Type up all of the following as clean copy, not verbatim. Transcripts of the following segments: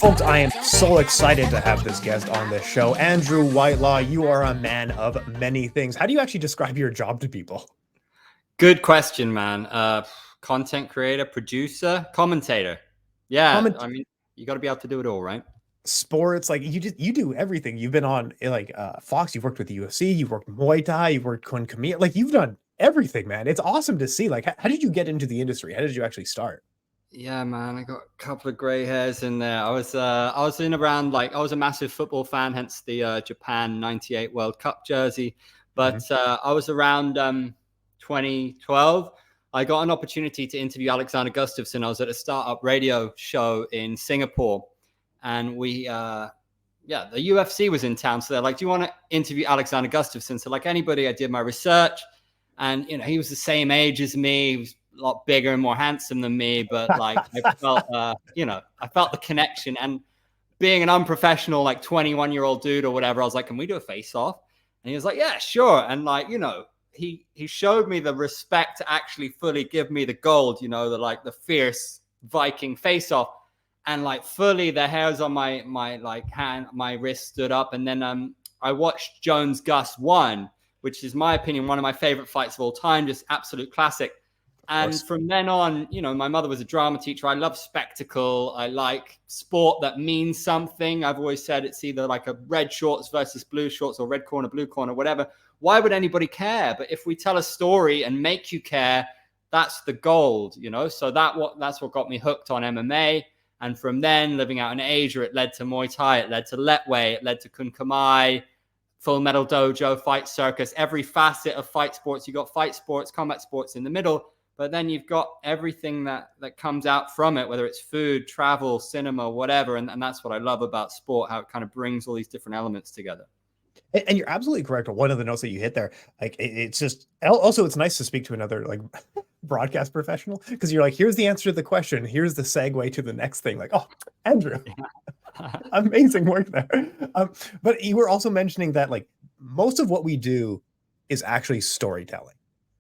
Folks, I am so excited to have this guest on this show. Andrew Whitelaw, you are a man of many things. How do you actually describe your job to people? Good question, man. Content creator, producer, commentator. Yeah, I mean, you got to be able to do it all, right? Sports, like you do everything. You've been on Fox, you've worked with the UFC, you've worked Muay Thai, you've worked Kun Khmer, like you've done everything, man. It's awesome to see. Like, how did you get into the industry? How did you actually start? Yeah, man, I got a couple of gray hairs in there. I was in around, like, I was a massive football fan, hence the Japan '98 World Cup jersey. But I was around 2012. I got an opportunity to interview Alexander Gustafsson. I was at a startup radio show in Singapore, and the UFC was in town. So they're like, "Do you want to interview Alexander Gustafsson?" So like anybody, I did my research, and he was the same age as me. He was a lot bigger and more handsome than me, but like I felt the connection. And being an unprofessional, like 21-year-old dude or whatever, I was like, "Can we do a face-off?" And he was like, "Yeah, sure." And like, he showed me the respect to actually fully give me the gold, the fierce Viking face-off. And like fully the hairs on my like hand, my wrist stood up. And then I watched Jones Gus 1, which is my opinion, one of my favorite fights of all time, just absolute classic. And from then on, my mother was a drama teacher. I love spectacle. I like sport that means something. I've always said it's either like a red shorts versus blue shorts or red corner, blue corner, whatever. Why would anybody care? But if we tell a story and make you care, that's the gold, So that's what got me hooked on MMA. And from then, living out in Asia, it led to Muay Thai, it led to Lethwei, it led to Kun Khmer, Full Metal Dojo, Fight Circus, every facet of fight sports. You got fight sports, combat sports in the middle. But then you've got everything that comes out from it, whether it's food, travel, cinema, whatever. And that's what I love about sport, how it kind of brings all these different elements together. And you're absolutely correct. One of the notes that you hit there, like it's just also it's nice to speak to another like broadcast professional, because you're like, here's the answer to the question, here's the segue to the next thing. Like, oh, Andrew, amazing work there. But you were also mentioning that like most of what we do is actually storytelling.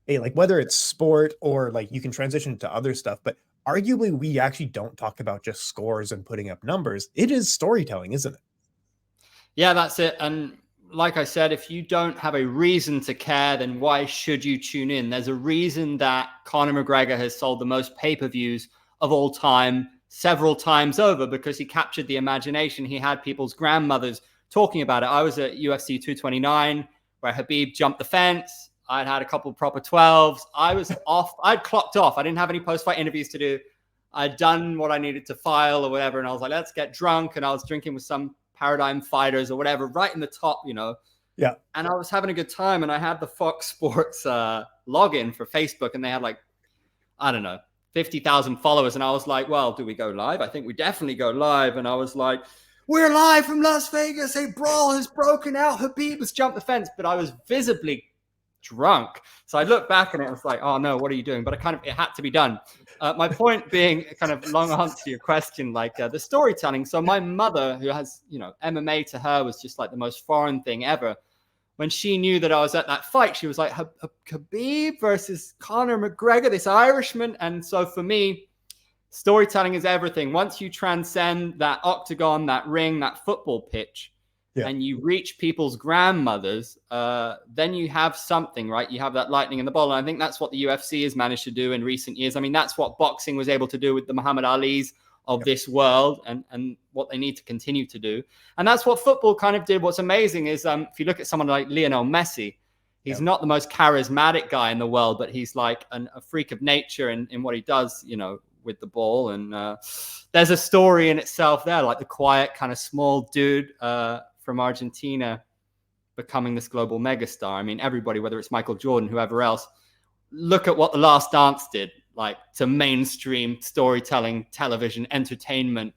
Like whether it's sport or like you can transition to other stuff, but arguably we actually don't talk about just scores and putting up numbers. It is storytelling, isn't it? Yeah, that's it. And like I said, if you don't have a reason to care, then why should you tune in? There's a reason that Conor McGregor has sold the most pay-per-views of all time several times over, because he captured the imagination. He had people's grandmothers talking about it. I was at UFC 229 where Khabib jumped the fence. I'd had a couple of proper 12s. I was off. I'd clocked off. I didn't have any post-fight interviews to do. I'd done what I needed to file or whatever. And I was like, let's get drunk. And I was drinking with some Paradigm Fighters or whatever, right in the top, Yeah. And I was having a good time. And I had the Fox Sports login for Facebook. And they had like, I don't know, 50,000 followers. And I was like, well, do we go live? I think we definitely go live. And I was like, we're live from Las Vegas. A brawl has broken out. Khabib has jumped the fence. But I was visibly drunk. So I looked back and it was like, oh no, what are you doing? But it had to be done. My point being, kind of long answer to your question, like the storytelling. So my mother, who has, MMA to her was just like the most foreign thing ever. When she knew that I was at that fight, she was like, Khabib versus Conor McGregor, this Irishman. And so for me, storytelling is everything. Once you transcend that octagon, that ring, that football pitch, and you reach people's grandmothers, then you have something, right? You have that lightning in the bottle. And I think that's what the UFC has managed to do in recent years. I mean, that's what boxing was able to do with the Muhammad Alis of this world, and what they need to continue to do. And that's what football kind of did. What's amazing is if you look at someone like Lionel Messi, he's not the most charismatic guy in the world, but he's like a freak of nature in what he does, with the ball. And there's a story in itself there, like the quiet kind of small dude from Argentina becoming this global megastar. I mean, everybody, whether it's Michael Jordan, whoever else, look at what The Last Dance did, like to mainstream storytelling, television, entertainment.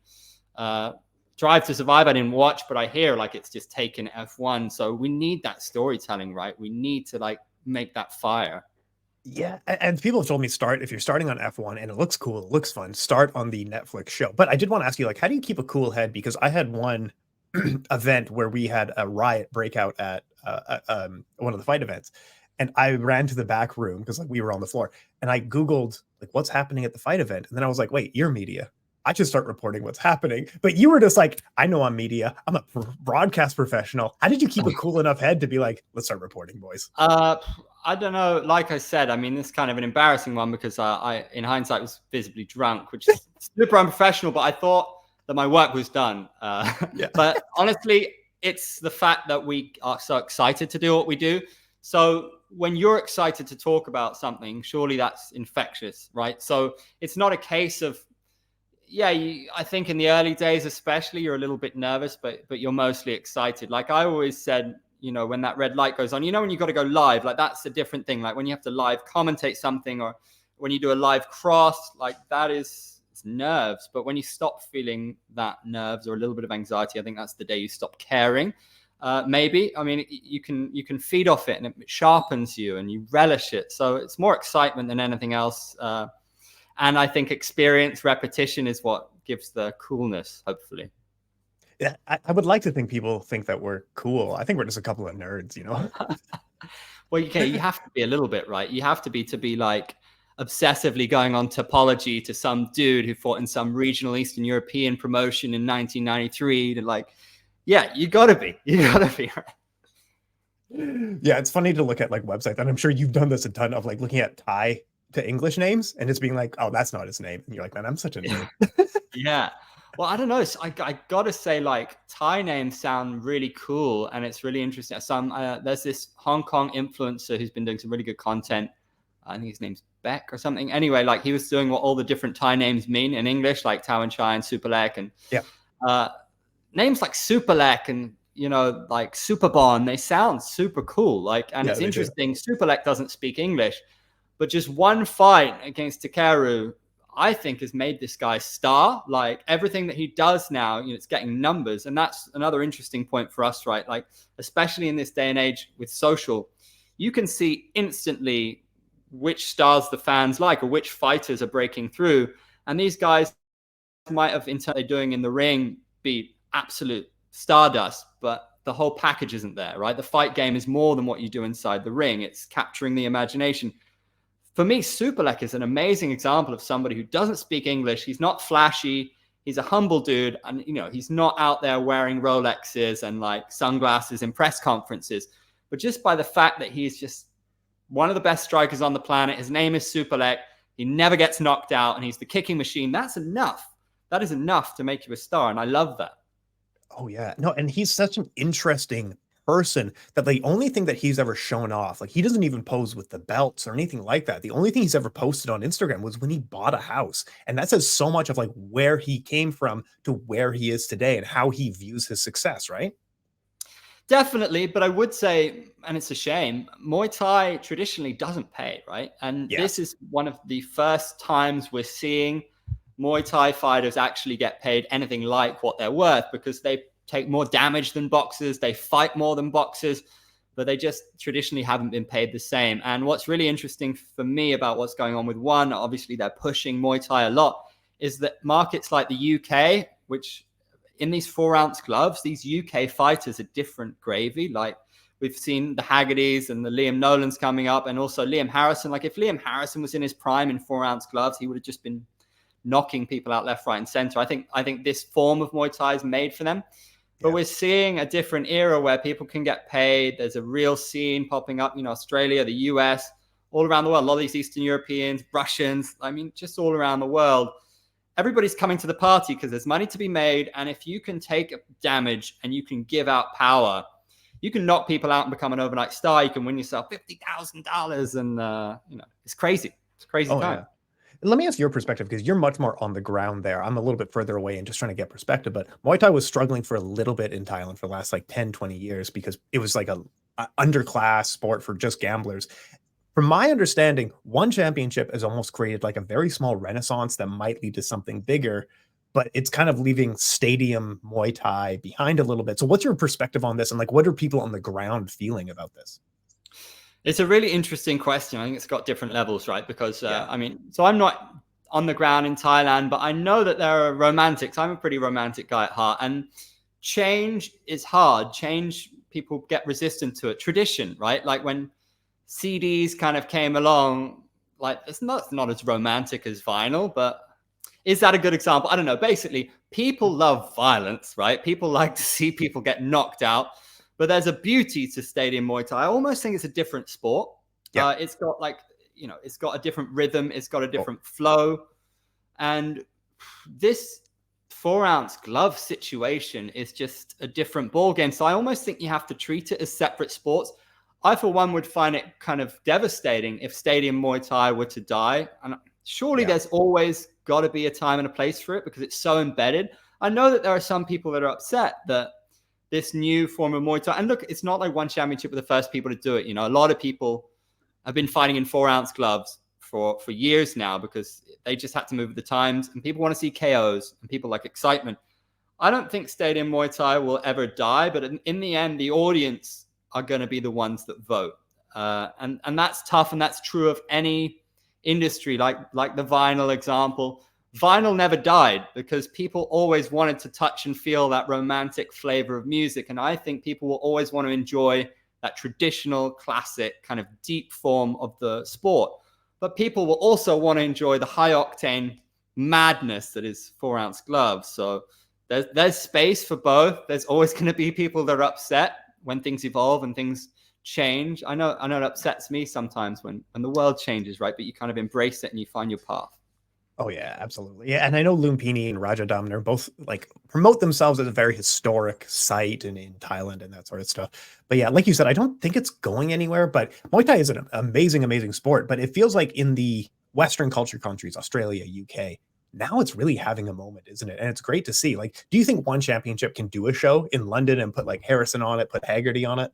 Drive to Survive, I didn't watch, but I hear like it's just taken F1. So we need that storytelling, right? We need to like make that fire. Yeah, and people have told me if you're starting on F1 and it looks cool, it looks fun, start on the Netflix show. But I did want to ask you, like, how do you keep a cool head? Because I had one event where we had a riot breakout at one of the fight events, and I ran to the back room because like we were on the floor, and I Googled like what's happening at the fight event, and then I was like, wait, you're media. I should start reporting what's happening. But you were just like, I know I'm media. I'm a broadcast professional. How did you keep a cool enough head to be like, let's start reporting, boys? I don't know. Like I said, I mean, this is kind of an embarrassing one because I, in hindsight, was visibly drunk, which is super unprofessional. But I thought that my work was done. But honestly, it's the fact that we are so excited to do what we do. So when you're excited to talk about something, surely that's infectious, right? So it's not a case of, I think in the early days, especially, you're a little bit nervous, but you're mostly excited. Like I always said, when that red light goes on, when you got to go live, like that's a different thing. Like when you have to live commentate something, or when you do a live cross, like that is nerves. But when you stop feeling that nerves or a little bit of anxiety, I think that's the day you stop caring. Maybe, I mean, you can feed off it and it sharpens you and you relish it. So it's more excitement than anything else. And I think experience, repetition is what gives the coolness, hopefully. Yeah, I would like to think people think that we're cool. I think we're just a couple of nerds, Well, you have to be a little bit, right? You have to be like obsessively going on topology to some dude who fought in some regional Eastern European promotion in 1993 to like, you gotta be. Right? Yeah, it's funny to look at like websites, and I'm sure you've done this a ton of like looking at Thai to English names and just being like, oh, that's not his name. And you're like, man, I'm such a nerd. Yeah. Well, I don't know. I gotta say, like, Thai names sound really cool, and it's really interesting. There's this Hong Kong influencer who's been doing some really good content. I think his name's Beck or something. Anyway, like he was doing what all the different Thai names mean in English, like Tao and Chai and Superlek, and names like Superlek and like Superbon. They sound super cool. Like, and it's interesting. Superlek doesn't speak English, but just one fight against Takeru, I think, has made this guy star. Like everything that he does now, it's getting numbers. And that's another interesting point for us, right? Like, especially in this day and age with social, you can see instantly which stars the fans like or which fighters are breaking through. And these guys might have, in terms they're doing in the ring, be absolute stardust, but the whole package isn't there, right? The fight game is more than what you do inside the ring. It's capturing the imagination. For me, Superlek is an amazing example of somebody who doesn't speak English. He's not flashy. He's a humble dude. And, he's not out there wearing Rolexes and like sunglasses in press conferences. But just by the fact that he's just one of the best strikers on the planet, his name is Superlek, he never gets knocked out, and he's the kicking machine. That's enough. That is enough to make you a star. And I love that. Oh, yeah. No, and he's such an interesting person that the only thing that he's ever shown off, like he doesn't even pose with the belts or anything like that. The only thing he's ever posted on Instagram was when he bought a house. And that says so much of like where he came from to where he is today and how he views his success, right? Definitely. But I would say, and it's a shame, Muay Thai traditionally doesn't pay, right? And this is one of the first times we're seeing Muay Thai fighters actually get paid anything like what they're worth, because they take more damage than boxers, they fight more than boxers, but they just traditionally haven't been paid the same. And what's really interesting for me about what's going on with One, obviously they're pushing Muay Thai a lot, is that markets like the UK, which in these 4-ounce gloves, these UK fighters are different gravy. Like we've seen the Haggertys and the Liam Nolans coming up, and also Liam Harrison. Like if Liam Harrison was in his prime in 4-ounce gloves, he would have just been knocking people out left, right, and center. I think this form of Muay Thai is made for them. But we're seeing a different era where people can get paid. There's a real scene popping up, Australia, the US, all around the world. A lot of these Eastern Europeans, Russians, I mean, just all around the world. Everybody's coming to the party because there's money to be made. And if you can take damage and you can give out power, you can knock people out and become an overnight star. You can win yourself $50,000. And, it's crazy. It's a crazy time. Yeah. Let me ask your perspective, because you're much more on the ground there. I'm a little bit further away and just trying to get perspective. But Muay Thai was struggling for a little bit in Thailand for the last like 10, 20 years because it was like a underclass sport for just gamblers. From my understanding, one championship has almost created like a very small renaissance that might lead to something bigger, but it's kind of leaving stadium Muay Thai behind a little bit. So what's your perspective on this? And like, what are people on the ground feeling about this? It's a really interesting question. I think it's got different levels, right? Because, so I'm not on the ground in Thailand, but I know that there are romantics. I'm a pretty romantic guy at heart. And change is hard. Change, people get resistant to it. Tradition, right? Like when CDs kind of came along, like it's not as romantic as vinyl, but is that a good example? I don't know. Basically, people love violence, right? People like to see people get knocked out, but there's a beauty to stadium Muay Thai. I almost think it's a different sport. Yeah. It's got like, it's got a different rhythm. It's got a different flow. And this 4-ounce glove situation is just a different ball game. So I almost think you have to treat it as separate sports. I, for one, would find it kind of devastating if stadium Muay Thai were to die. And surely there's always got to be a time and a place for it because it's so embedded. I know that there are some people that are upset that this new form of Muay Thai, and look, it's not like one championship were the first people to do it. A lot of people have been fighting in 4-ounce gloves for years now because they just had to move with the times, and people want to see KOs and people like excitement. I don't think stadium Muay Thai will ever die, but in the end, the audience are going to be the ones that vote. And that's tough, and that's true of any industry, like the vinyl example. Vinyl never died because people always wanted to touch and feel that romantic flavor of music. And I think people will always want to enjoy that traditional, classic, kind of deep form of the sport. But people will also want to enjoy the high-octane madness that is 4-ounce gloves. So there's space for both. There's always going to be people that are upset when things evolve and things change. I know it upsets me sometimes when the world changes, right? But you kind of embrace it and you find your path. Oh yeah, absolutely. Yeah, and I know Lumpini and Rajadam, they're both like promote themselves as a very historic site in Thailand and that sort of stuff. But yeah, like you said, I don't think it's going anywhere. But Muay Thai is an amazing, amazing sport. But it feels like in the Western culture countries, Australia, UK, now it's really having a moment, isn't it? And it's great to see. Like, do you think one championship can do a show in London and put like Harrison on it, put Haggerty on it?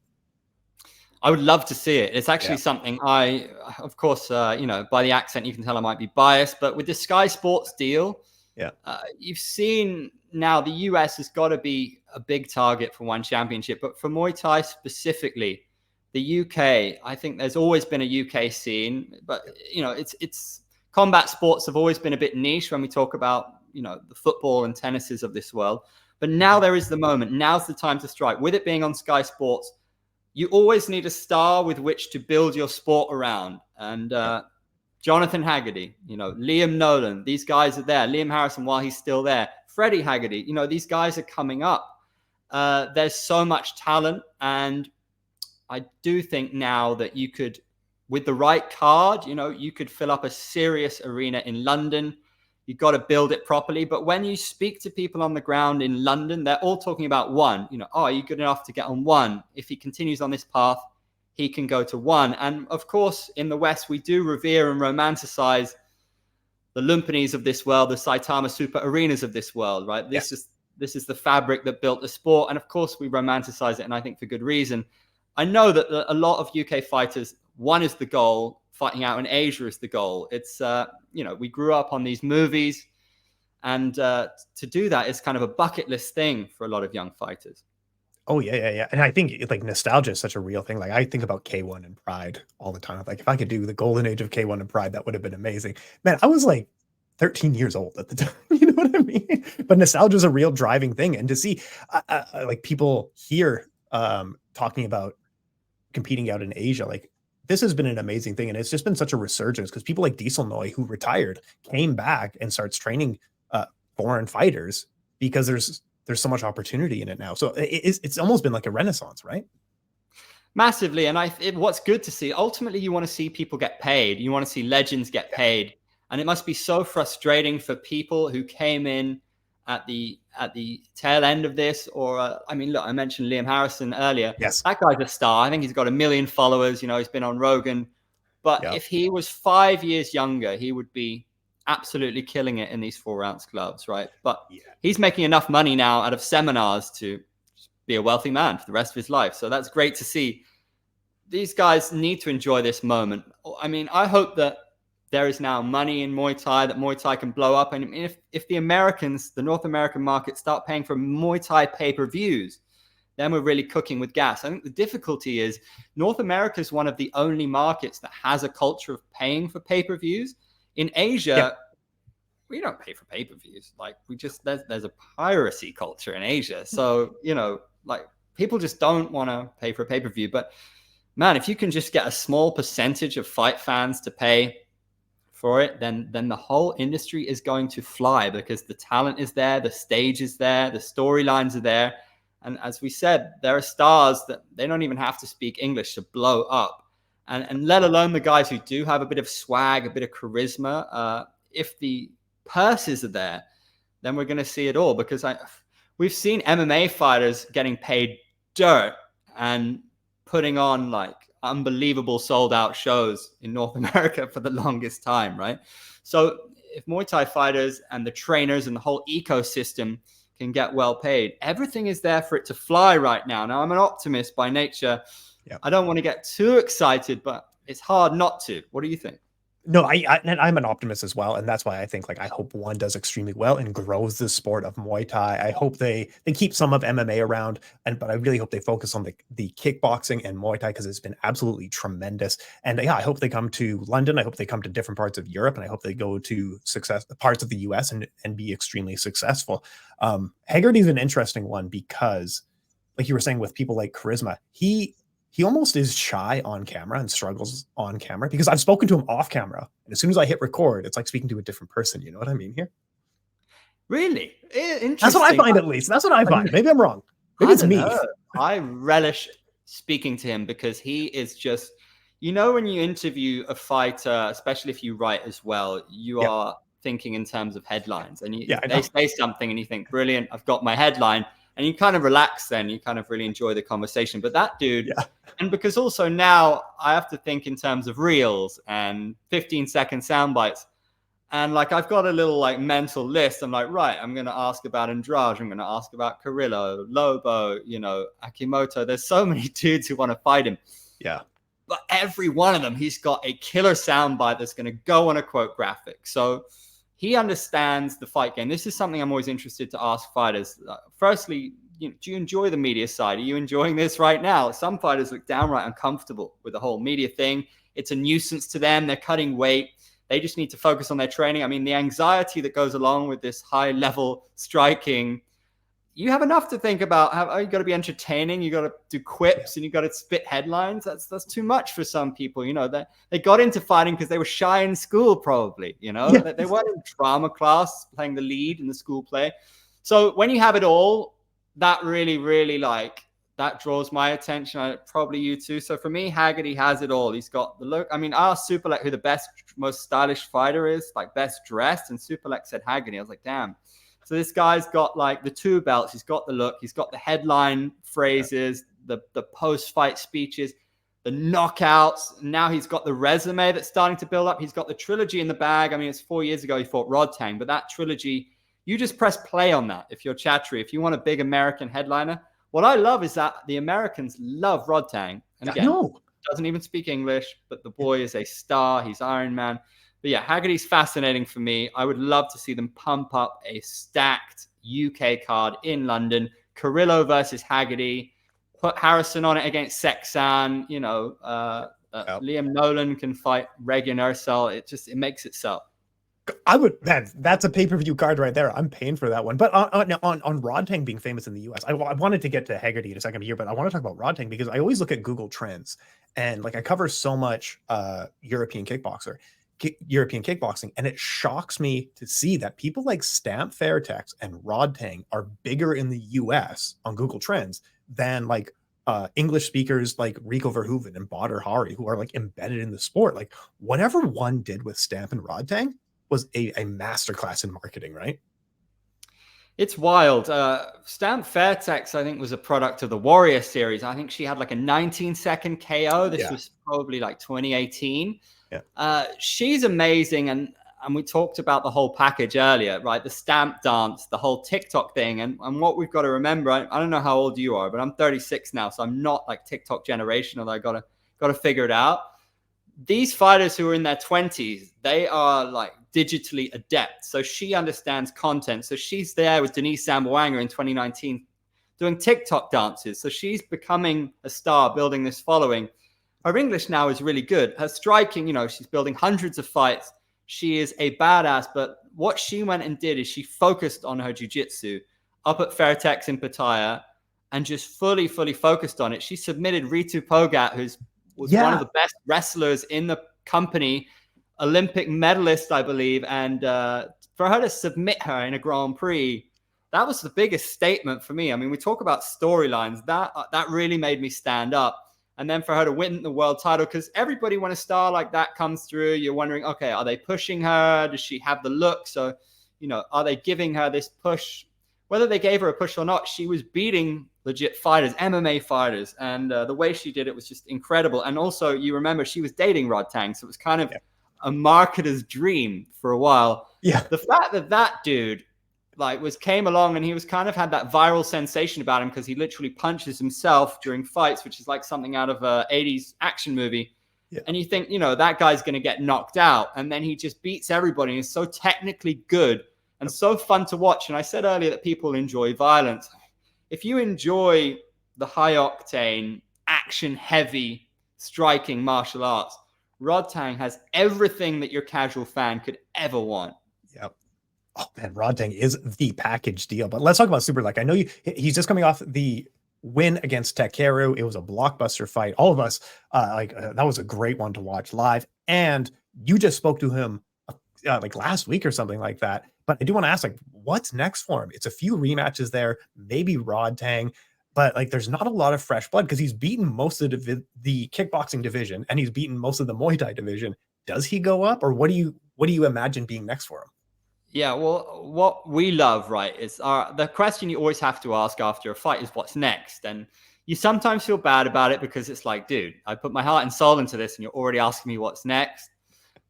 I would love to see it. It's actually something of course, by the accent, you can tell I might be biased, but with the Sky Sports deal, you've seen now the US has got to be a big target for one championship, but for Muay Thai specifically, the UK, I think there's always been a UK scene, but it's combat sports have always been a bit niche when we talk about, the football and tennises of this world, but now there is the moment. Now's the time to strike. With it being on Sky Sports, you always need a star with which to build your sport around. And Jonathan Haggerty, Liam Nolan, these guys are there. Liam Harrison, while he's still there. Freddie Haggerty, these guys are coming up. There's so much talent. And I do think now that you could, with the right card, you could fill up a serious arena in London. You've got to build it properly. But when you speak to people on the ground in London, they're all talking about one. Are you good enough to get on one? If he continues on this path, he can go to one. And of course, in the West, we do revere and romanticize the Lumpinis of this world, the Saitama Super Arenas of this world, right? This is the fabric that built the sport. And of course, we romanticize it, and I think for good reason. I know that a lot of UK fighters, one is the goal, fighting out in Asia is the goal. It's, we grew up on these movies, and to do that is kind of a bucket list thing for a lot of young fighters. Oh yeah. And I think like nostalgia is such a real thing. Like I think about K1 and Pride all the time. Like if I could do the golden age of K1 and Pride, that would have been amazing. Man, I was like 13 years old at the time. You know what I mean? But nostalgia is a real driving thing. And to see like people here talking about competing out in Asia, like this has been an amazing thing. And it's just been such a resurgence because people like Diesel Noy, who retired, came back and starts training foreign fighters because there's so much opportunity in it now. So it's almost been like a renaissance, right? Massively. And what's good to see, ultimately, you want to see people get paid. You want to see legends get paid. And it must be so frustrating for people who came in at the tail end of this. Or, look, I mentioned Liam Harrison earlier. Yes. That guy's a star. I think he's got 1 million followers. He's been on Rogan. But if he was 5 years younger, he would be absolutely killing it in these 4-ounce gloves, right? But he's making enough money now out of seminars to be a wealthy man for the rest of his life. So that's great to see. These guys need to enjoy this moment. I mean, I hope that there is now money in Muay Thai, that Muay Thai can blow up. And if the Americans, the North American market, start paying for Muay Thai pay-per-views, then we're really cooking with gas. I think the difficulty is North America is one of the only markets that has a culture of paying for pay-per-views. In Asia, we don't pay for pay-per-views. Like there's a piracy culture in Asia. So, like people just don't want to pay for a pay-per-view. But man, if you can just get a small percentage of fight fans to pay for it, then the whole industry is going to fly, because the talent is there, the stage is there, the storylines are there. And as we said, there are stars that they don't even have to speak English to blow up. And let alone the guys who do have a bit of swag, a bit of charisma. If the purses are there, then we're going to see it all, because we've seen MMA fighters getting paid dirt and putting on like unbelievable sold out shows in North America for the longest time, right? So if Muay Thai fighters and the trainers and the whole ecosystem can get well paid, everything is there for it to fly right now. Now, I'm an optimist by nature. Yeah. I don't want to get too excited, but it's hard not to. What do you think? No, I'm an optimist as well, and that's why I think, like, I hope one does extremely well and grows the sport of Muay Thai. I hope they keep some of MMA around, but I really hope they focus on the kickboxing and Muay Thai, because it's been absolutely tremendous. And yeah, I hope they come to London. I hope they come to different parts of Europe, and I hope they go to parts of the US and be extremely successful. Haggerty is an interesting one because, like you were saying, with people like charisma, he almost is shy on camera and struggles on camera, because I've spoken to him off camera, and as soon as I hit record, it's like speaking to a different person. You know what I mean here? Really? Interesting. That's what I find, at least. That's what I find. Maybe I'm wrong. Maybe it's me. I relish speaking to him, because he is just, when you interview a fighter, especially if you write as well, you are thinking in terms of headlines, and they say something and you think, brilliant, I've got my headline. And you kind of relax then, you kind of really enjoy the conversation. But that dude, and because also now I have to think in terms of reels and 15-second sound bites. And like, I've got a little like mental list. I'm like, right, I'm going to ask about Andrade. I'm going to ask about Carrillo, Lobo, Akimoto. There's so many dudes who want to fight him. Yeah. But every one of them, he's got a killer sound bite that's going to go on a quote graphic. So he understands the fight game. This is something I'm always interested to ask fighters. Firstly, do you enjoy the media side? Are you enjoying this right now? Some fighters look downright uncomfortable with the whole media thing. It's a nuisance to them. They're cutting weight. They just need to focus on their training. I mean, the anxiety that goes along with this high-level striking, you have enough to think about. You got to be entertaining. You got to do quips, and you got to spit headlines. That's too much for some people. They got into fighting because they were shy in school, probably. They weren't in drama class playing the lead in the school play. So when you have it all, that really, really that draws my attention. Probably you too. So for me, Haggerty has it all. He's got the look. I mean, I asked Superlek who the best, most stylish fighter is, like best dressed, and Superlek said Haggerty. I was like, damn. So this guy's got like the two belts. He's got the look. He's got the headline phrases, the post-fight speeches, the knockouts. Now he's got the resume that's starting to build up. He's got the trilogy in the bag. I mean, it's 4 years ago he fought Rodtang, but that trilogy, you just press play on that if you're Chattery. If you want a big American headliner, what I love is that the Americans love Rodtang. And again, doesn't even speak English, but the boy is a star. He's Iron Man. But yeah, Haggerty's fascinating for me. I would love to see them pump up a stacked UK card in London. Carrillo versus Haggerty. Put Harrison on it against Sexan. Liam Nolan can fight Regan Ursel. It makes it so. That's a pay-per-view card right there. I'm paying for that one. But on Rodtang being famous in the US, I wanted to get to Haggerty in a second here, but I want to talk about Rodtang because I always look at Google Trends, and like I cover so much European kickboxing, and it shocks me to see that people like Stamp Fairtex and Rodtang are bigger in the US on Google Trends than like English speakers like Rico Verhoeven and Badr Hari, who are like embedded in the sport. Like whatever one did with Stamp and Rodtang was a masterclass in marketing, right? It's wild. Stamp Fairtex, I think, was a product of the Warrior series. I think she had like a 19-second KO. This was probably like 2018. Yeah. She's amazing. And we talked about the whole package earlier, right? The stamp dance, the whole TikTok thing. And what we've got to remember, I don't know how old you are, but I'm 36 now. So I'm not like TikTok generation, although I got to figure it out. These fighters who are in their 20s, they are like digitally adept. So she understands content. So she's there with Denise Zamboanga in 2019 doing TikTok dances. So she's becoming a star, building this following. Her English now is really good. Her striking, she's building hundreds of fights. She is a badass. But what she went and did is she focused on her jiu-jitsu up at Fairtex in Pattaya and just fully focused on it. She submitted Ritu Pogat, who's was one of the best wrestlers in the company, Olympic medalist, I believe, and for her to submit her in a Grand Prix, that was the biggest statement for me. I mean, we talk about storylines. That really made me stand up. And then for her to win the world title, because everybody, when a star like that comes through, you're wondering, okay, are they pushing her? Does she have the look? So, are they giving her this push? Whether they gave her a push or not, she was beating legit fighters, MMA fighters. And the way she did it was just incredible. And also, you remember, she was dating Rodtang. So it was kind of a marketer's dream for a while. Yeah. The fact that dude came along and he was kind of had that viral sensation about him because he literally punches himself during fights, which is like something out of a 80s action movie. Yeah. And you think, that guy's going to get knocked out. And then he just beats everybody. He's so technically good and so fun to watch. And I said earlier that people enjoy violence. If you enjoy the high octane, action heavy, striking martial arts, Rodtang has everything that your casual fan could ever want. Yep. Oh man, Rodtang is the package deal. But let's talk about Superlek. I know he's just coming off the win against Takeru. It was a blockbuster fight. All of us that was a great one to watch live. And you just spoke to him last week or something like that. But I do want to ask, what's next for him? It's a few rematches there, maybe Rodtang, but there's not a lot of fresh blood because he's beaten most of the kickboxing division and he's beaten most of the Muay Thai division. Does he go up, or what do you imagine being next for him? Yeah, well, what we love, right, is the question you always have to ask after a fight is what's next. And you sometimes feel bad about it because it's like, dude, I put my heart and soul into this and you're already asking me what's next.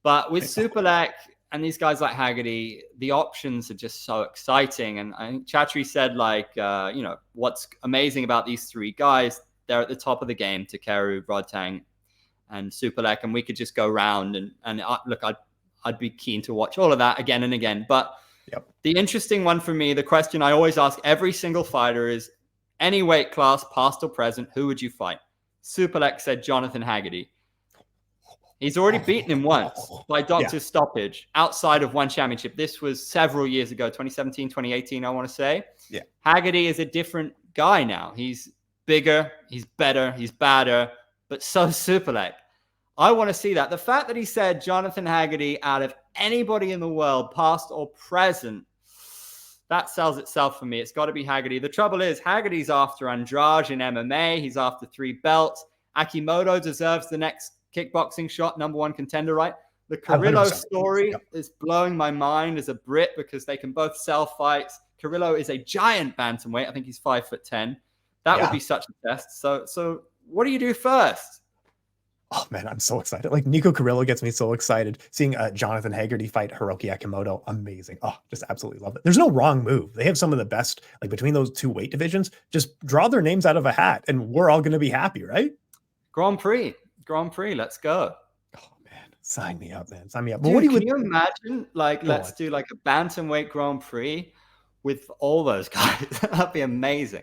But with Superlek and these guys like Haggerty, the options are just so exciting. And I think Chatri said, what's amazing about these three guys, they're at the top of the game, Takeru, Rodtang, and Superlek. And we could just go around and look, I'd be keen to watch all of that again and again. But the interesting one for me, the question I always ask every single fighter is, any weight class, past or present, who would you fight? Superlek said Jonathan Haggerty. He's already beaten him once by doctor's stoppage outside of one championship. This was several years ago, 2017, 2018, I want to say. Yeah. Haggerty is a different guy now. He's bigger, he's better, he's badder, but so Superlek. I want to see that. The fact that he said Jonathan Haggerty out of anybody in the world, past or present, that sells itself for me. It's got to be Haggerty. The trouble is, Haggerty's after Andrade in MMA. He's after 3 belts. Akimoto deserves the next kickboxing shot, '1 contender, right? The Carrillo story is blowing my mind as a Brit because they can both sell fights. Carrillo is a giant bantamweight. I think he's 5'10". That would be such a test. So what do you do first? Oh man, I'm so excited. Nico Carrillo gets me so excited. Seeing Jonathan Haggerty fight Hiroki Akimoto, amazing. Oh, just absolutely love it. There's no wrong move. They have some of the best, between those two weight divisions, just draw their names out of a hat and we're all going to be happy, right? Grand Prix, let's go. Oh man, sign me up, man. Sign me up. Dude, can you imagine, let's do a bantamweight Grand Prix with all those guys? That'd be amazing.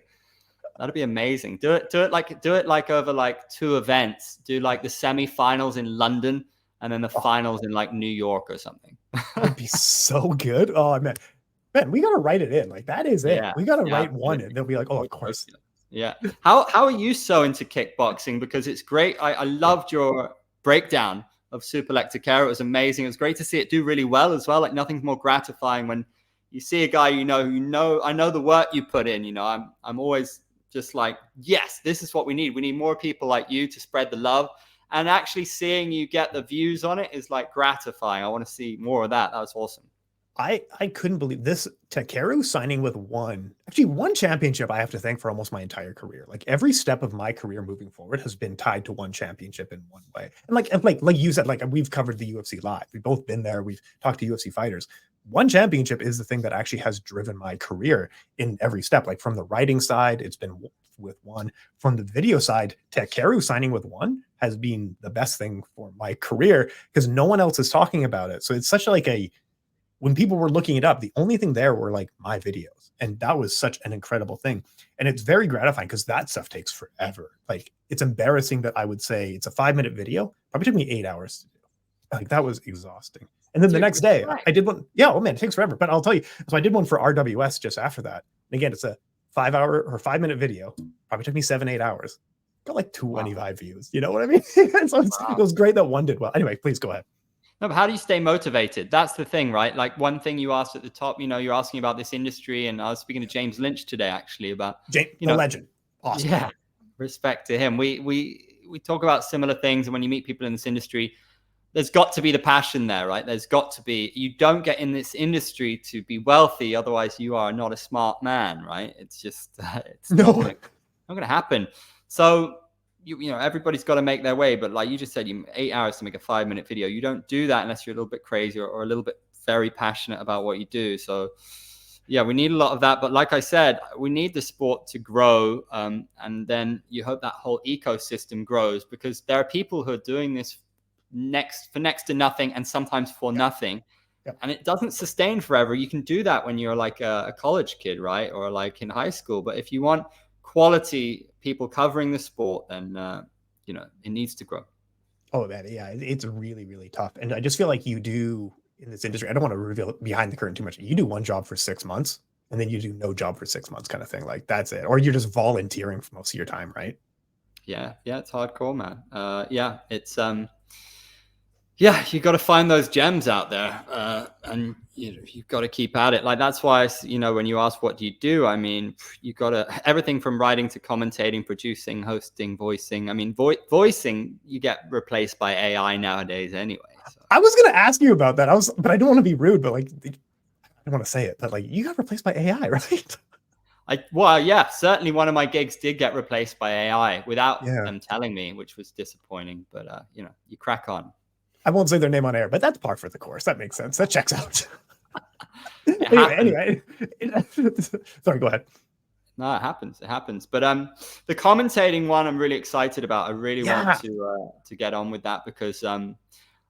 That'd be amazing. Do it over 2 events. Do the semifinals in London and then the finals in New York or something. That'd be so good. Oh man, we gotta write it in. That is it. We gotta write one and they'll be like, oh, of course. Yeah. How are you so into kickboxing? Because it's great. I loved your breakdown of Superlek Takeru. It was amazing. It was great to see it do really well as well. Nothing's more gratifying when you see a guy I know the work you put in. I'm always just yes, this is what we need. We need more people like you to spread the love. And actually seeing you get the views on it is gratifying. I want to see more of that. That was awesome. I couldn't believe this. Takeru signing with one championship I have to thank for almost my entire career. Every step of my career moving forward has been tied to one championship in one way. And like you said, we've covered the UFC live. We've both been there. We've talked to UFC fighters. One championship is the thing that actually has driven my career in every step. From the writing side, it's been with one. From the video side, Takeru signing with one has been the best thing for my career because no one else is talking about it. So it's such when people were looking it up, the only thing there were my videos. And that was such an incredible thing. And it's very gratifying because that stuff takes forever. It's embarrassing that I would say it's a 5-minute video. Probably took me 8 hours to do. That was exhausting. And then the next day I did one. Yeah. Oh man, it takes forever. But I'll tell you. So I did one for RWS just after that. And again, it's a 5-minute video. Probably took me 7-8 hours. Got 25 views. You know what I mean? So it was great that one did well. Anyway, please go ahead. No, but how do you stay motivated? That's the thing, right? Like one thing you asked at the top, you're asking about this industry, and I was speaking to James Lynch today actually about, The legend. Awesome. Yeah, respect to him. We talk about similar things, and when you meet people in this industry, there's got to be the passion there, right? There's got to be. You don't get in this industry to be wealthy, otherwise you are not a smart man, right? It's just it's not going to happen. So everybody's got to make their way, but like you just said, 8 hours to make a 5-minute video. You don't do that unless you're a little bit crazy or a little bit very passionate about what you do. So yeah, we need a lot of that. But like I said, we need the sport to grow. And then you hope that whole ecosystem grows, because there are people who are doing this for next to nothing and sometimes for nothing. Yep. And it doesn't sustain forever. You can do that when you're like a college kid, right? Or like in high school. But if you want quality people covering the sport, then it needs to grow. Oh man, yeah, it's really, really tough. And I just feel like you do in this industry, I don't want to reveal behind the curtain too much. You do one job for 6 months and then you do no job for 6 months kind of thing. Like that's it. Or you're just volunteering for most of your time, right? Yeah, it's hardcore, man. It's you got to find those gems out there, and you've got to keep at it. Like that's why when you ask what do you do, I mean, you got to everything from writing to commentating, producing, hosting, voicing. I mean, voicing you get replaced by AI nowadays anyway. So. I was gonna ask you about that. But I don't want to be rude, but like I don't want to say it, but like you got replaced by AI, right? Certainly one of my gigs did get replaced by AI without them telling me, which was disappointing. But you crack on. I won't say their name on air, but that's par for the course. That makes sense. That checks out. anyway. Sorry, go ahead. No, it happens. It happens. But the commentating one, I'm really excited about. I really want to get on with that, because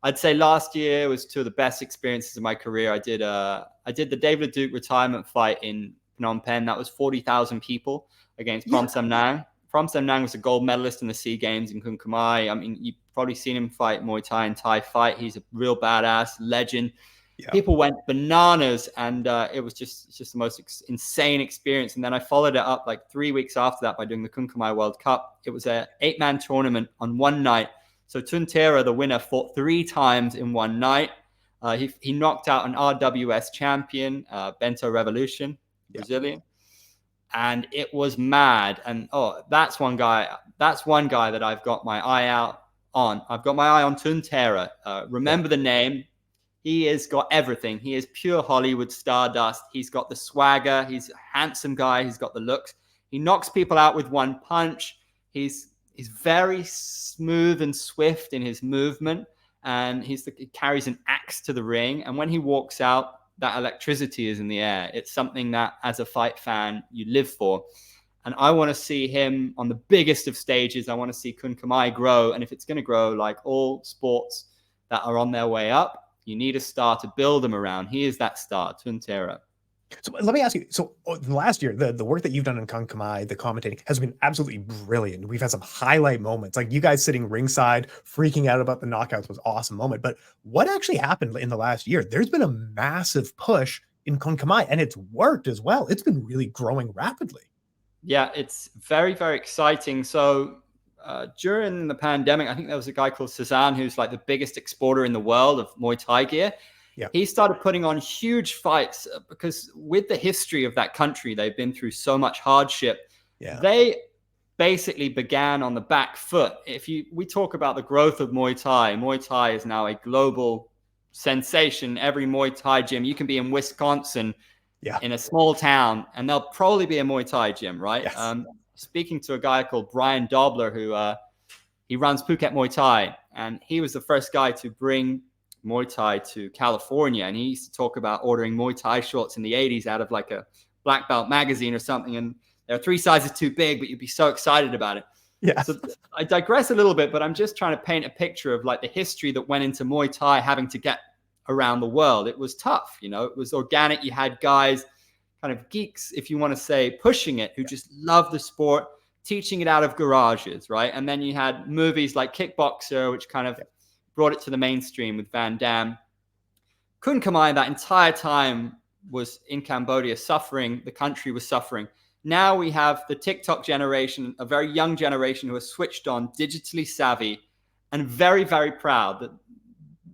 I'd say last year was two of the best experiences of my career. I did the David Duke retirement fight in Phnom Penh. That was 40,000 people against Prom Sam Nang. Prom Sam Nang was a gold medalist in the SEA Games in Kun Khmer. I mean, you've probably seen him fight Muay Thai and Thai fight. He's a real badass legend. Yeah. People went bananas, and it was just the most insane experience. And then I followed it up like 3 weeks after that by doing the Kun Khmer World Cup. It was an 8-man tournament on one night. So Tun Tera, the winner, fought 3 times in one night. He knocked out an RWS champion, Bento Revolution, Brazilian. And it was mad. And that's one guy that I've got my eye out on. I've got my eye on Tun Tera. Remember the name. He has got everything. He is pure Hollywood stardust. He's got the swagger. He's a handsome guy. He's got the looks. He knocks people out with one punch. He's very smooth and swift in his movement. And he carries an axe to the ring. And when he walks out, that electricity is in the air. It's something that, as a fight fan, you live for. And I want to see him on the biggest of stages. I want to see Kun Khmer grow. And if it's going to grow, like all sports that are on their way up, you need a star to build them around. He is that star, Tun Tera. So let me ask you, last year, the work that you've done in Kun Khmer, the commentating, has been absolutely brilliant. We've had some highlight moments, like you guys sitting ringside, freaking out about the knockouts was an awesome moment. But what actually happened in the last year? There's been a massive push in Kun Khmer, and it's worked as well. It's been really growing rapidly. Yeah, it's very, very exciting. So during the pandemic, I think there was a guy called Cezanne, who's like the biggest exporter in the world of Muay Thai gear. Yeah. He started putting on huge fights because with the history of that country, they've been through so much hardship. Yeah. They basically began on the back foot. We talk about the growth of Muay Thai is now a global sensation. Every Muay Thai gym, you can be in Wisconsin in a small town, and there'll probably be a Muay Thai gym, right? Yes. Speaking to a guy called Brian Dobler, who he runs Phuket Muay Thai, and he was the first guy to bring Muay Thai to California. And he used to talk about ordering Muay Thai shorts in the 80s out of like a black belt magazine or something. And they're 3 sizes too big, but you'd be so excited about it. Yeah. So I digress a little bit, but I'm just trying to paint a picture of like the history that went into Muay Thai having to get around the world. It was tough, it was organic. You had guys, kind of geeks, if you want to say, pushing it, who just loved the sport, teaching it out of garages, right? And then you had movies like Kickboxer, which kind of brought it to the mainstream with Van Damme. Kun Khmer that entire time was in Cambodia suffering. The country was suffering. Now we have the TikTok generation, a very young generation who are switched on, digitally savvy, and very, very proud that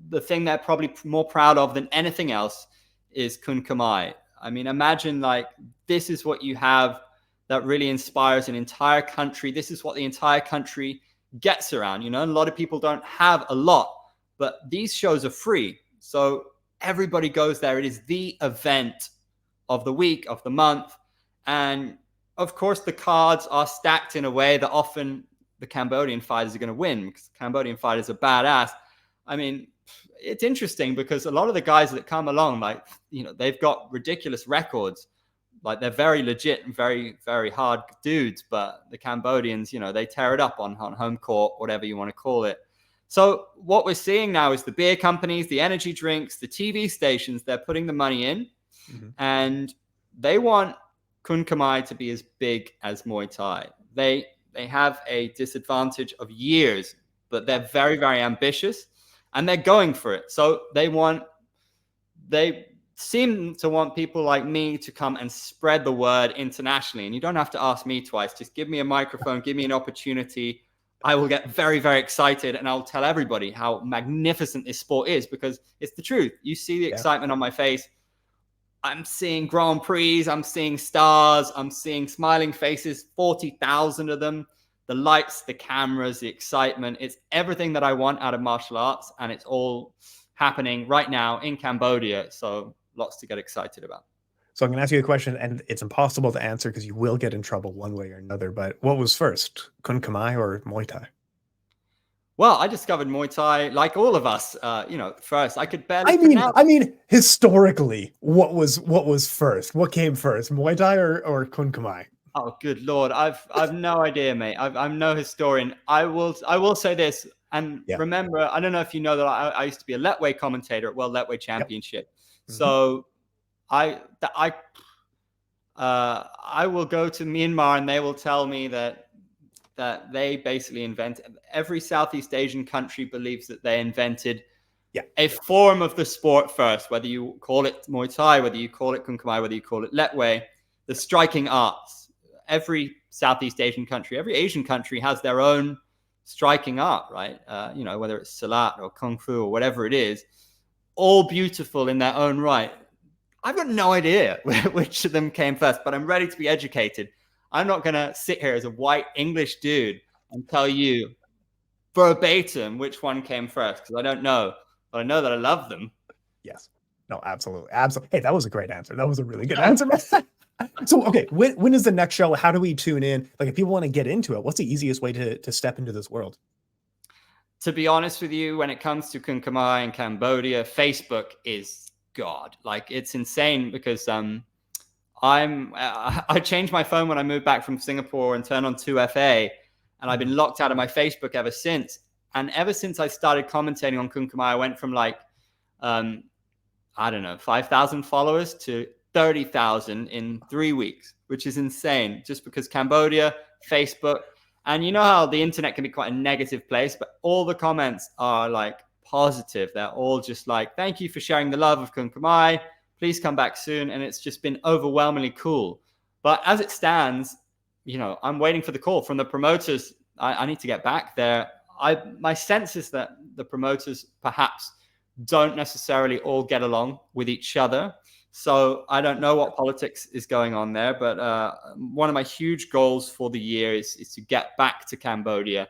the thing they're probably more proud of than anything else is Kun Khmer. I mean, imagine like this is what you have that really inspires an entire country. This is what the entire country gets around. You know, a lot of people don't have a lot, but these shows are free. So everybody goes there. It is the event of the week, of the month. And of course, the cards are stacked in a way that often the Cambodian fighters are going to win because Cambodian fighters are badass. I mean, it's interesting because a lot of the guys that come along, like, you know, they've got ridiculous records. Like they're very legit and very, very hard dudes. But the Cambodians, you know, they tear it up on home court, whatever you want to call it. So what we're seeing now is the beer companies, the energy drinks, the TV stations, they're putting the money in and they want Kun Khmer to be as big as Muay Thai. They have a disadvantage of years, but they're very, very ambitious and they're going for it. So they seem to want people like me to come and spread the word internationally. And you don't have to ask me twice. Just give me a microphone, give me an opportunity. I will get very, very excited and I'll tell everybody how magnificent this sport is because it's the truth. You see the excitement on my face. I'm seeing Grand Prix, I'm seeing stars, I'm seeing smiling faces, 40,000 of them, the lights, the cameras, the excitement. It's everything that I want out of martial arts and it's all happening right now in Cambodia. So lots to get excited about. So I'm going to ask you a question, and it's impossible to answer because you will get in trouble one way or another. But what was first, Kun Khmer or Muay Thai? Well, I discovered Muay Thai like all of us. You know, first I could barely. I mean, historically, what was first? What came first, Muay Thai or Kun Khmer? Oh, good Lord, I've no idea, mate. I'm no historian. I will say this, and remember, I don't know if you know that I used to be a Lethwei commentator at World Lethwei Championship. So I will go to Myanmar and they will tell me that they basically invented, every Southeast Asian country believes that they invented a form of the sport first, whether you call it Muay Thai, whether you call it Kun Khmer, whether you call it Lethwei, the striking arts. Every Southeast Asian country, every Asian country has their own striking art, right? You know, whether it's Salat or Kung Fu or whatever it is, all beautiful in their own right. I've got no idea which of them came first, but I'm ready to be educated. I'm not going to sit here as a white English dude and tell you verbatim which one came first because I don't know, but I know that I love them. Yes. No, absolutely. Absolutely. Hey, that was a great answer. That was a really good answer. So, okay, when is the next show? How do we tune in? Like, if people want to get into it, what's the easiest way to step into this world? To be honest with you, when it comes to Kun Khmer in Cambodia, Facebook is God. Like, it's insane because I changed my phone when I moved back from Singapore and turned on 2FA, and I've been locked out of my Facebook ever since. And ever since I started commentating on Kun Khmer, I went from like, I don't know, 5,000 followers to 30,000 in 3 weeks, which is insane just because Cambodia, Facebook, and you know how the internet can be quite a negative place, but all the comments are like positive. They're all just like, thank you for sharing the love of Kun Khmer. Please come back soon. And it's just been overwhelmingly cool. But as it stands, you know, I'm waiting for the call from the promoters. I need to get back there. My sense is that the promoters perhaps don't necessarily all get along with each other. So I don't know what politics is going on there, but one of my huge goals for the year is to get back to Cambodia.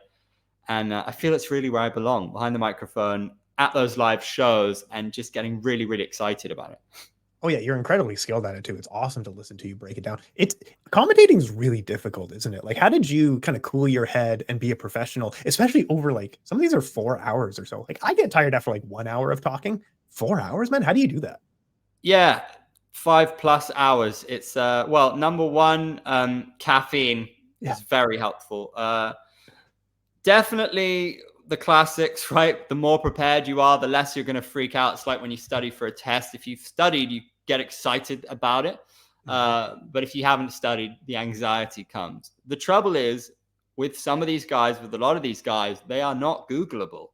And I feel it's really where I belong, behind the microphone, at those live shows, and just getting really, really excited about it. Oh yeah, you're incredibly skilled at it too. It's awesome to listen to you break it down. Commentating is really difficult, isn't it? Like, how did you kind of cool your head and be a professional, especially over like, some of these are 4 hours or so. Like, I get tired after like 1 hour of talking. 4 hours, man. How do you do that? Yeah, 5+ hours. It's well, number one, caffeine is very helpful. Definitely the classics, right? The more prepared you are, the less you're going to freak out. It's like when you study for a test. If you've studied, you get excited about it. But if you haven't studied, the anxiety comes. The trouble is with some of these guys, with a lot of these guys, they are not Googleable.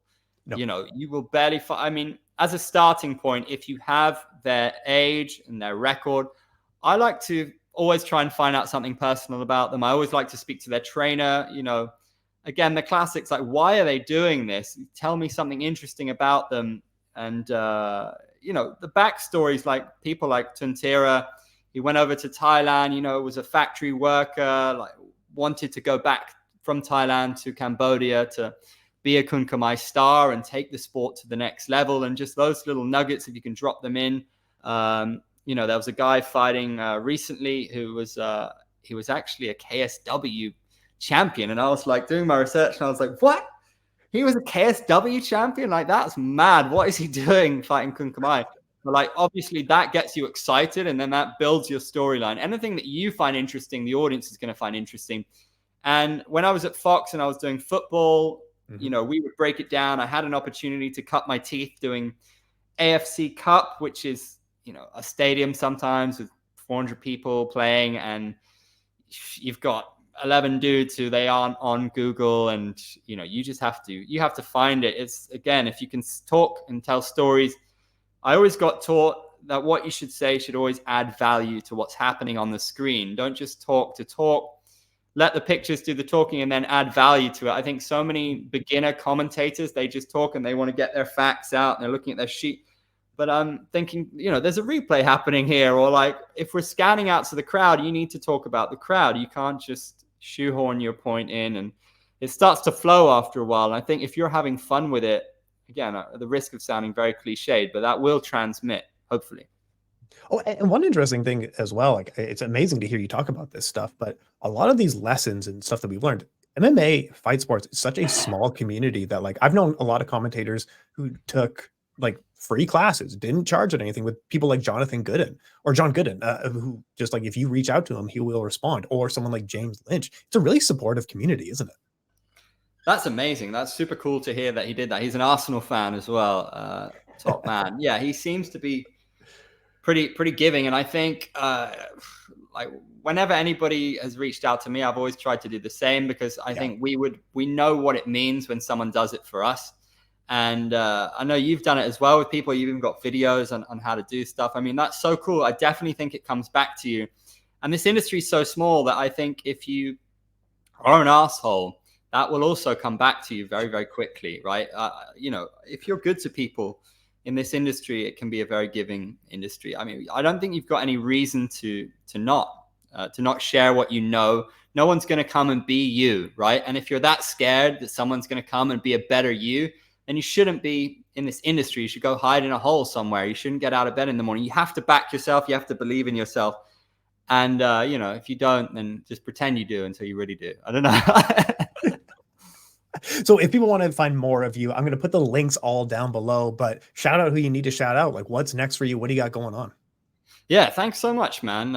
No. You know, you will barely find, I mean, as a starting point, if you have their age and their record, I like to always try and find out something personal about them. I always like to speak to their trainer. You know, again, the classics, like, why are they doing this? Tell me something interesting about them. And the backstories, like people like Tuntera, he went over to Thailand, was a factory worker, like wanted to go back from Thailand to Cambodia to be a Kun Khmer star and take the sport to the next level. And just those little nuggets, if you can drop them in. There was a guy fighting recently who was he was actually a KSW champion. And I was like doing my research and I was like, what? He was a KSW champion? Like, that's mad. What is he doing fighting Kun Khmer? But like, obviously that gets you excited and then that builds your storyline. Anything that you find interesting, the audience is going to find interesting. And when I was at Fox and I was doing football, we would break it down. I had an opportunity to cut my teeth doing AFC Cup, which is, a stadium sometimes with 400 people playing, and you've got 11 dudes who they aren't on Google, and you just have to find it. It's, again, if you can talk and tell stories. I always got taught that what you should say should always add value to what's happening on the screen. Don't just talk to talk. Let the pictures do the talking and then add value to it. I think so many beginner commentators, they just talk and they want to get their facts out and they're looking at their sheet. But I'm thinking, there's a replay happening here. Or like, if we're scanning out to the crowd, you need to talk about the crowd. You can't just shoehorn your point in, and it starts to flow after a while. And I think if you're having fun with it, again, at the risk of sounding very cliched, but that will transmit, hopefully. Oh, and one interesting thing as well, like, it's amazing to hear you talk about this stuff, but a lot of these lessons and stuff that we've learned, MMA fight sports is such a small community that, like, I've known a lot of commentators who took like free classes, didn't charge it anything, with people like John Gooden, who just, like, if you reach out to him, he will respond, or someone like James Lynch. It's a really supportive community, isn't it? That's amazing. That's super cool to hear that he did that. He's an Arsenal fan as well. Top man. Yeah, he seems to be pretty giving. And I think like whenever anybody has reached out to me, I've always tried to do the same, because I think we know what it means when someone does it for us. And I know you've done it as well with people. You've even got videos on how to do stuff. I mean, that's so cool. I definitely think it comes back to you. And this industry is so small that I think if you are an asshole, that will also come back to you very, very quickly, right? If you're good to people in this industry, it can be a very giving industry. I mean, I don't think you've got any reason to not share what you know. No one's going to come and be you, right? And if you're that scared that someone's going to come and be a better you, then you shouldn't be in this industry. You should go hide in a hole somewhere. You shouldn't get out of bed in the morning. You have to back yourself. You have to believe in yourself. And, if you don't, then just pretend you do until you really do. I don't know. So if people want to find more of you, I'm going to put the links all down below, but shout out who you need to shout out. Like, what's next for you? What do you got going on? Yeah, thanks so much, man.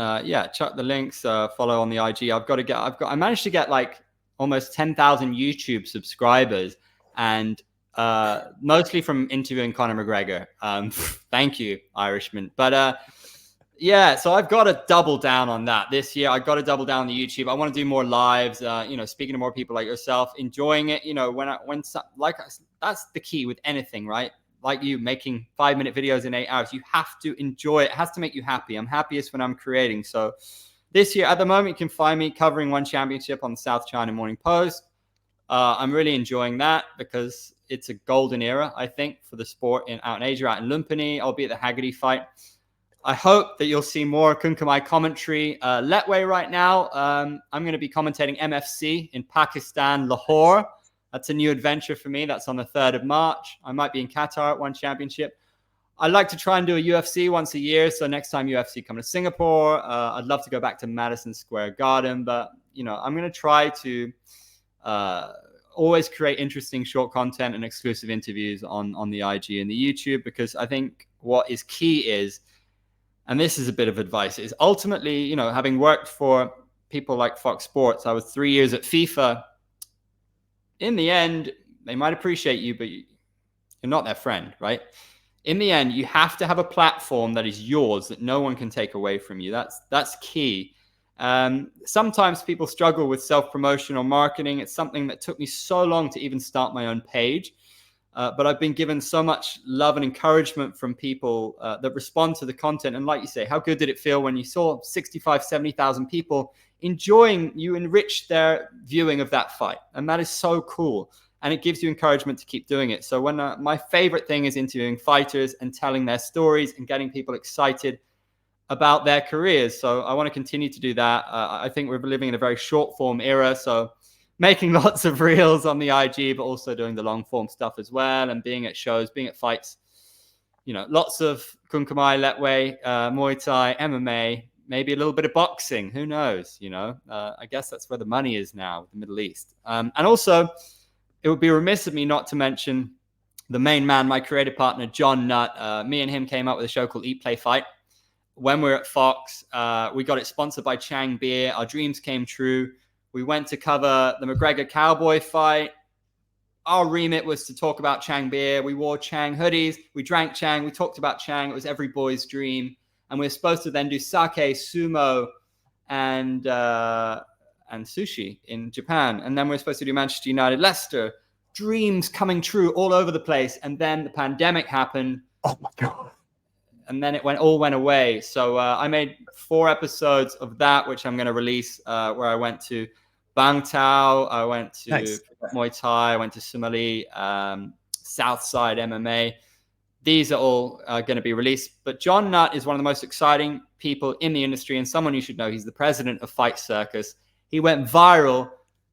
Chuck the links, follow on the IG. I managed to get like almost 10,000 YouTube subscribers, and mostly from interviewing Conor McGregor. Thank you, Irishman. But so I've got to double down on that this year. I've got to double down on the YouTube. I want to do more lives, speaking to more people like yourself, enjoying it. That's the key with anything, right? Like you making 5-minute videos in 8 hours, you have to enjoy it. It has to make you happy. I'm happiest when I'm creating. So this year, at the moment, you can find me covering one championship on the South China Morning Post. I'm really enjoying that because it's a golden era, I think, for the sport out in Asia, out in Lumpini. I'll be at the Haggerty fight. I hope that you'll see more Kun Khmer commentary. Lethwei right now, I'm going to be commentating MFC in Pakistan, Lahore. That's a new adventure for me. That's on the 3rd of March. I might be in Qatar at one championship. I'd like to try and do a UFC once a year. So next time UFC come to Singapore, I'd love to go back to Madison Square Garden. But, I'm going to try to always create interesting short content and exclusive interviews on the IG and the YouTube, because I think what is key is, and this is a bit of advice, is ultimately, having worked for people like Fox Sports, I was 3 years at FIFA. In the end, they might appreciate you, but you're not their friend, right? In the end, you have to have a platform that is yours, that no one can take away from you. That's key. Sometimes people struggle with self-promotion or marketing. It's something that took me so long to even start my own page. But I've been given so much love and encouragement from people that respond to the content. And like you say, how good did it feel when you saw 65, 70,000 people enjoying you enrich their viewing of that fight? And that is so cool. and it gives you encouragement to keep doing it. So when my favorite thing is interviewing fighters and telling their stories and getting people excited about their careers. So I want to continue to do that. I think we're living in a very short form era. So making lots of reels on the IG, but also doing the long form stuff as well, and being at shows, being at fights, lots of Kun Khmer, Lethwei, Muay Thai, MMA, maybe a little bit of boxing. Who knows? I guess that's where the money is now, the Middle East. And also, it would be remiss of me not to mention the main man, my creative partner, John Nutt. Me and him came up with a show called Eat, Play, Fight. When we were at Fox, we got it sponsored by Chang Beer. Our dreams came true. We went to cover the McGregor Cowboy fight. Our remit was to talk about Chang Beer. We wore Chang hoodies. We drank Chang. We talked about Chang. It was every boy's dream. And we were supposed to then do sake, sumo, and sushi in Japan. And then we were supposed to do Manchester United, Leicester. Dreams coming true all over the place. And then the pandemic happened. Oh, my God. And then it all went away. So I made 4 episodes of that, which I'm going to release, where I went to Bang Tao, I went to Muay Thai, I went to Somali, Southside MMA. These are all going to be released. But John Nutt is one of the most exciting people in the industry and someone you should know. He's the president of Fight Circus. He went viral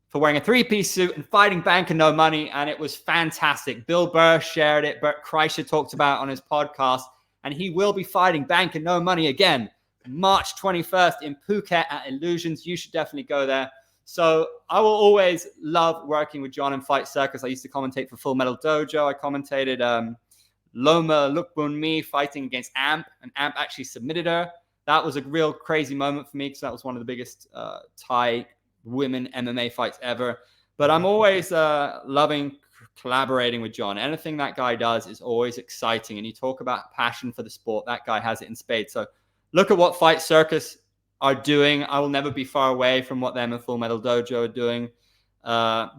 for wearing a 3-piece suit and fighting bank and no money, and it was fantastic. Bill Burr shared it. Bert Kreischer talked about it on his podcast. And he will be fighting bank and no money again, March 21st in Phuket at Illusions. You should definitely go there. So I will always love working with John in Fight Circus. I used to commentate for Full Metal Dojo. I commentated Loma Lukbun Mi fighting against Amp, and Amp actually submitted her. That was a real crazy moment for me because that was one of the biggest Thai women MMA fights ever. But I'm always loving collaborating with John. Anything that guy does is always exciting. And you talk about passion for the sport, that guy has it in spades. So look at what Fight Circus are doing. I will never be far away from what them and Full Metal Dojo are doing.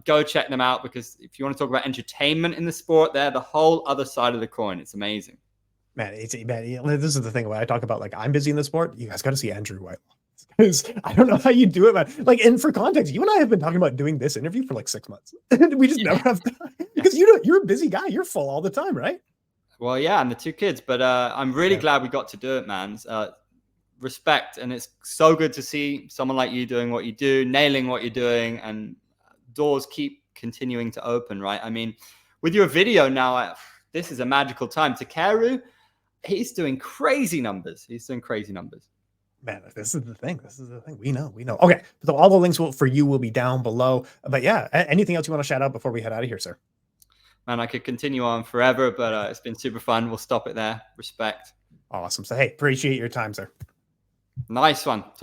Go check them out, because if you want to talk about entertainment in the sport, they're the whole other side of the coin. It's amazing. Man, this is the thing when I talk about, like, I'm busy in the sport, you guys got to see Andrew Whitelaw. Because I don't know how you do it, man. Like, and for context, you and I have been talking about doing this interview for like 6 months. And we just never have time. Because you're a busy guy. You're full all the time, right? Well, yeah, and the 2 kids. But I'm really glad we got to do it, man. Respect. And it's so good to see someone like you doing what you do, nailing what you're doing, and doors keep continuing to open, right? I mean, with your video now, this is a magical time. Takeru, he's doing crazy numbers. Man, this is the thing. We know. Okay, so all the links for you will be down below. But yeah, anything else you want to shout out before we head out of here, sir? Man, I could continue on forever, but it's been super fun. We'll stop it there. Respect. Awesome. So, hey, appreciate your time, sir. Nice one. Top